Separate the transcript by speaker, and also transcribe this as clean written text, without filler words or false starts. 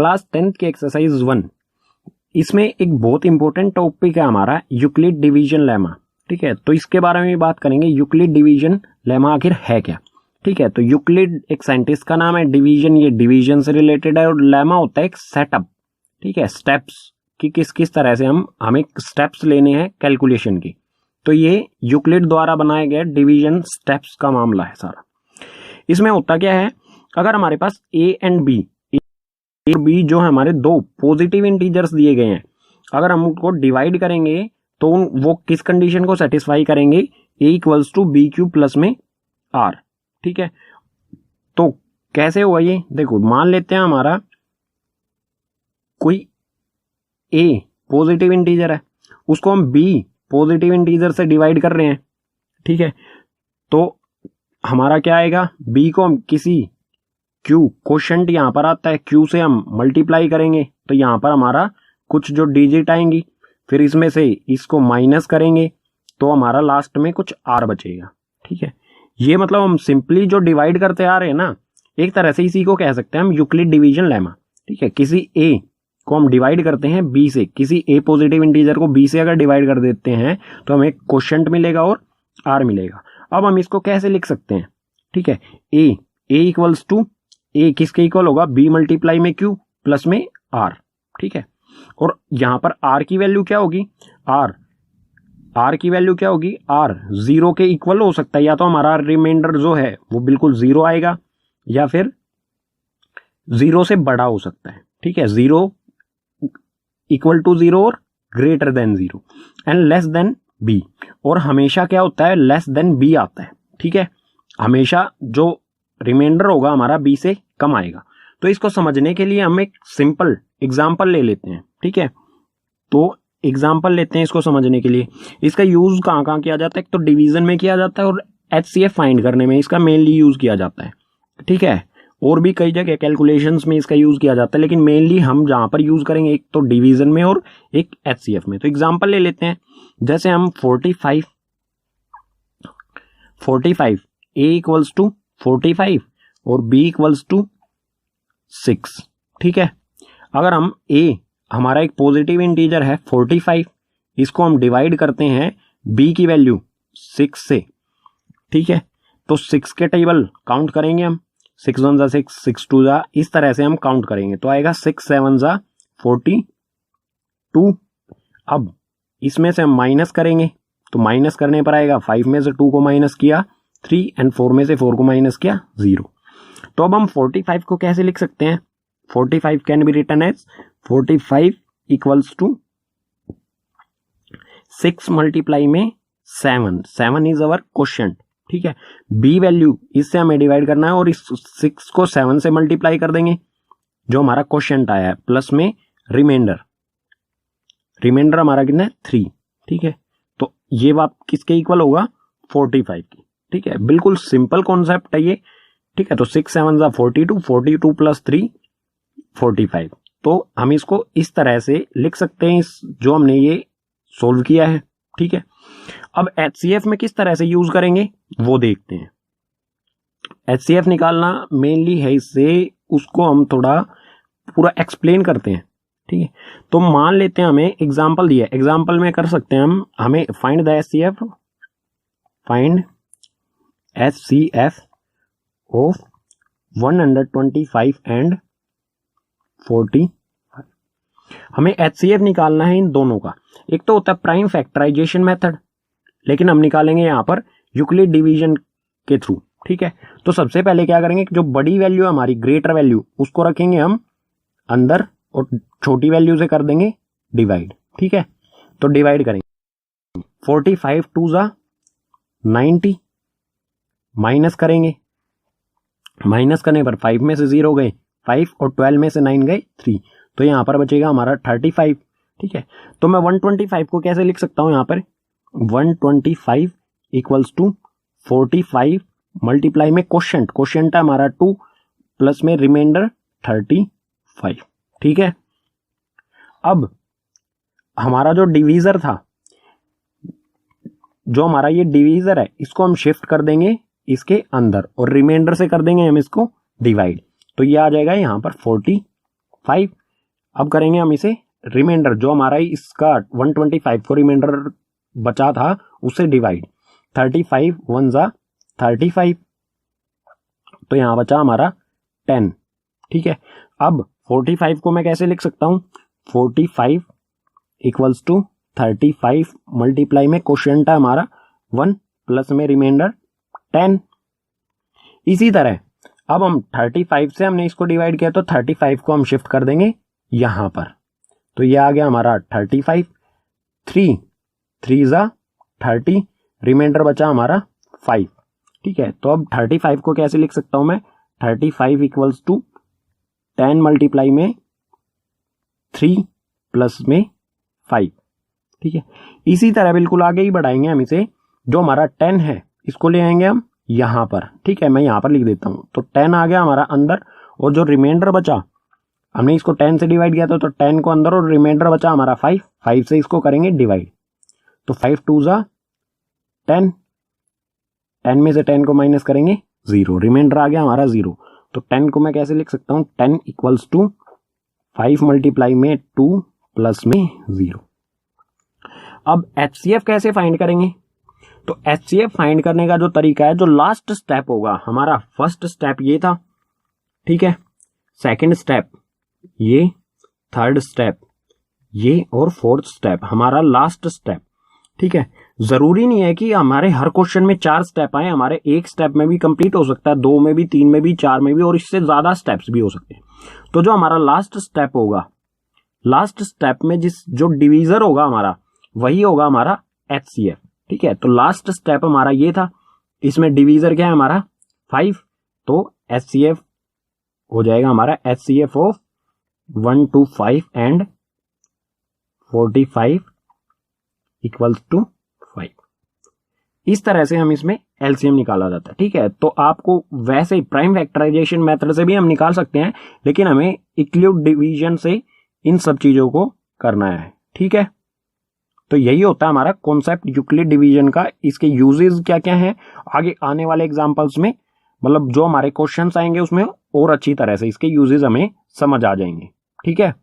Speaker 1: Class 10th की exercise 1, इसमें एक बहुत इंपॉर्टेंट टॉपिक है हमारा यूक्लिड डिवीजन लेमा। ठीक है, तो इसके बारे में भी बात करेंगे। यूक्लिड डिवीजन लेमा आखिर है क्या? ठीक है, तो यूक्लिड एक साइंटिस्ट का नाम है, डिवीजन ये डिवीजन से रिलेटेड है, और लेमा होता है एक सेटअप। ठीक है, स्टेप्स कि किस किस तरह से हमें स्टेप्स लेने हैं कैलकुलेशन की। तो ये यूक्लिड द्वारा बनाया गया डिवीजन स्टेप्स का मामला है सारा। इसमें होता क्या है, अगर हमारे पास ए एंड बी जो है हमारे दो पॉजिटिव इंटीजर्स दिए गए हैं, अगर हम उनको डिवाइड करेंगे तो वो किस कंडीशन को सेटिस्फाई करेंगे? A equals to B Q plus में आर। ठीक है, तो कैसे हुआ ये? देखो, मान लेते हैं हमारा कोई ए पॉजिटिव इंटीजर है, उसको हम बी पॉजिटिव इंटीजर से डिवाइड कर रहे हैं। ठीक है, तो हमारा क्या आएगा? बी को हम किसी क्यू, क्वोशंट यहां पर आता है, क्यू से हम मल्टीप्लाई करेंगे तो यहां पर हमारा कुछ जो डिजिट आएंगी, फिर इसमें से इसको माइनस करेंगे तो हमारा लास्ट में कुछ आर बचेगा। ठीक है, ये मतलब हम सिंपली जो डिवाइड करते आ रहे हैं ना, एक तरह से इसी को कह सकते हैं हम यूक्लिड डिवीजन लेमा। ठीक है, किसी ए को हम डिवाइड करते हैं बी से, किसी ए पॉजिटिव इंटीजर को बी से अगर डिवाइड कर देते हैं तो हमें क्वोशंट मिलेगा और आर मिलेगा। अब हम इसको कैसे लिख सकते हैं? ठीक है, ए इक्वल्स टू ए किसके इक्वल होगा? बी मल्टीप्लाई में क्यू प्लस में आर। ठीक है, और यहां पर आर की वैल्यू क्या होगी? आर की वैल्यू क्या होगी? आर 0 के इक्वल हो सकता है, या तो हमारा रिमाइंडर जो है वो बिल्कुल 0 आएगा, या फिर 0 से बड़ा हो सकता है। ठीक है, 0 इक्वल टू 0 और greater than 0 and less than B, और हमेशा क्या होता है? लेस देन बी आता है। ठीक है, हमेशा जो रिमाइंडर होगा हमारा बी से कम आएगा। तो इसको समझने के लिए हम एक सिंपल एग्जांपल ले लेते हैं। ठीक है, तो एग्जांपल लेते हैं इसको समझने के लिए। इसका यूज कहाँ कहाँ किया जाता है? एक तो डिवीजन में किया जाता है, और एचसीएफ फाइंड करने में इसका मेनली यूज किया जाता है। ठीक है, और भी कई जगह कैलकुलेशंस में इसका यूज किया जाता है, लेकिन मेनली हम जहां पर यूज करेंगे एक तो डिवीजन में और एक एचसीएफ में। तो एग्जांपल ले लेते हैं, जैसे हम 45 ए इक्वल्स टू 45 और बी इक्वल्स टू 6। ठीक है, अगर हम ए हमारा एक पॉजिटिव इंटीजर है 45, इसको हम डिवाइड करते हैं बी की वैल्यू 6 से। ठीक है, तो 6 के टेबल काउंट करेंगे हम, 6 1 जा 6, 6 2 जा, इस तरह से हम काउंट करेंगे तो आएगा 6 7 जा 42। अब इसमें से हम माइनस करेंगे तो माइनस करने पर आएगा 5 में से 2 को माइनस किया 3 एंड 4 में से 4 को माइनस किया 0। तो अब हम 45 को कैसे लिख सकते हैं? 45 can be written as 45 equals to 6 multiply में 7 इज अवर क्वोशंट। ठीक है, बी वैल्यू इससे हमें डिवाइड करना है और इस 6 को 7 से मल्टीप्लाई कर देंगे जो हमारा क्वोशंट आया है, प्लस में रिमाइंडर हमारा कितना है? 3। ठीक है, तो ये बात किसके इक्वल होगा? 45 की। ठीक है, बिल्कुल सिंपल कॉन्सेप्ट है ये। ठीक है, तो 6 7 जा 42 प्लस 3 45। तो हम इसको इस तरह से लिख सकते हैं, इस जो हमने ये सोल्व किया है। ठीक है, अब एचसीएफ में किस तरह से यूज करेंगे वो देखते हैं। एचसीएफ निकालना मेनली है इससे, उसको हम थोड़ा पूरा एक्सप्लेन करते हैं। ठीक है, तो मान लेते हैं हमें एग्जांपल दिया, एग्जांपल में कर सकते हैं हमें find the HCF, find HCF of 125 and 45। हमें एचसीएफ निकालना है इन दोनों का। एक तो होता है प्राइम फैक्टराइजेशन मेथड, लेकिन हम निकालेंगे यहां पर यूक्लिड डिवीजन के थ्रू। ठीक है, तो सबसे पहले क्या करेंगे, जो बड़ी वैल्यू है हमारी ग्रेटर वैल्यू उसको रखेंगे हम अंदर और छोटी वैल्यू से कर देंगे डिवाइड। ठीक है, तो डिवाइड करेंगे 45 2 जा 90, माइनस करेंगे, माइनस करने पर 5 में से 0 गए 5 और 12 में से 9 गए 3, तो यहां पर बचेगा हमारा 35। ठीक है, तो मैं 125 को कैसे लिख सकता हूं? यहां पर 125 इक्वल्स टू 45 मल्टीप्लाई में क्वोशंट है हमारा 2 प्लस में रिमाइंडर 35। ठीक है, अब हमारा जो डिवीजर था, जो हमारा ये डिवीजर है, इसको हम शिफ्ट कर देंगे इसके अंदर और रिमाइंडर से कर देंगे हम इसको डिवाइड, तो ये आ जाएगा यहां पर 45। 5। अब करेंगे हम इसे रिमाइंडर, जो हमारा इसका 125 को रिमाइंडर बचा था उससे डिवाइड। 35 1 जा 35, तो यहां बचा हमारा 10। ठीक है, अब 45 को मैं कैसे लिख सकता हूं, 45 इक्वल्स टू 35 मल्टीप्लाई में क्वोशिएंट है हमारा 1 प्लस में रिमाइंडर 10। इसी तरह अब हम 35 से हमने इसको डिवाइड किया तो 35 को हम शिफ्ट कर देंगे यहां पर, तो ये आ गया हमारा 35। 3 जा 30, रिमाइंडर बचा हमारा 5। ठीक है, तो अब 35 को कैसे लिख सकता हूं मैं, 35 इक्वल्स टू 10 मल्टीप्लाई में 3 प्लस में 5। ठीक है, इसी तरह बिल्कुल आगे ही बढ़ाएंगे हम इसे। जो हमारा 10 है इसको ले आएंगे हम यहां पर। ठीक है, मैं यहां पर लिख देता हूं, तो 10 आ गया हमारा अंदर, और जो रिमाइंडर बचा, हमने इसको 10 से डिवाइड किया था तो 10 को अंदर, और रिमाइंडर बचा हमारा 5 से इसको करेंगे डिवाइड, तो 5 2 जा 10, 10 में से 10 को माइनस करेंगे 0, रिमाइंडर आ गया हमारा 0। तो 10 को मैं कैसे लिख सकता हूं, 10 इक्वल्स टू 5 मल्टीप्लाई में 2 प्लस में 0। अब HCF कैसे फाइंड करेंगे, तो HCF फाइंड करने का जो तरीका है, जो लास्ट स्टेप होगा हमारा, फर्स्ट स्टेप ये था, ठीक है, सेकंड स्टेप ये, थर्ड स्टेप ये, और फोर्थ स्टेप हमारा लास्ट स्टेप। ठीक है, जरूरी नहीं है कि हमारे हर क्वेश्चन में 4 स्टेप आए, हमारे एक स्टेप में भी कंप्लीट हो सकता है, 2 में भी, 3 में भी, 4 में भी, और इससे ज्यादा स्टेप्स भी हो सकते हैं। तो जो हमारा लास्ट स्टेप होगा, लास्ट स्टेप में जो डिवीजर होगा हमारा, वही होगा हमारा HCF। ठीक है, तो लास्ट स्टेप हमारा ये था, इसमें डिवीजर क्या है हमारा 5, तो HCF हो जाएगा हमारा HCF of 1 to 5 and 45 equals to 5। इस तरह से हम इसमें LCM निकाला जाता है। ठीक है, तो आपको वैसे ही प्राइम फैक्टराइजेशन मेथड से भी हम निकाल सकते हैं, लेकिन हमें यूक्लिड डिवीजन से इन सब चीजों को करना है। ठीक है, तो यही होता है हमारा कॉन्सेप्ट यूक्लिड डिवीजन का। इसके यूजेस क्या क्या हैं, आगे आने वाले एग्जांपल्स में, मतलब जो हमारे क्वेश्चंस आएंगे उसमें और अच्छी तरह से इसके यूजेस हमें समझ आ जाएंगे। ठीक है।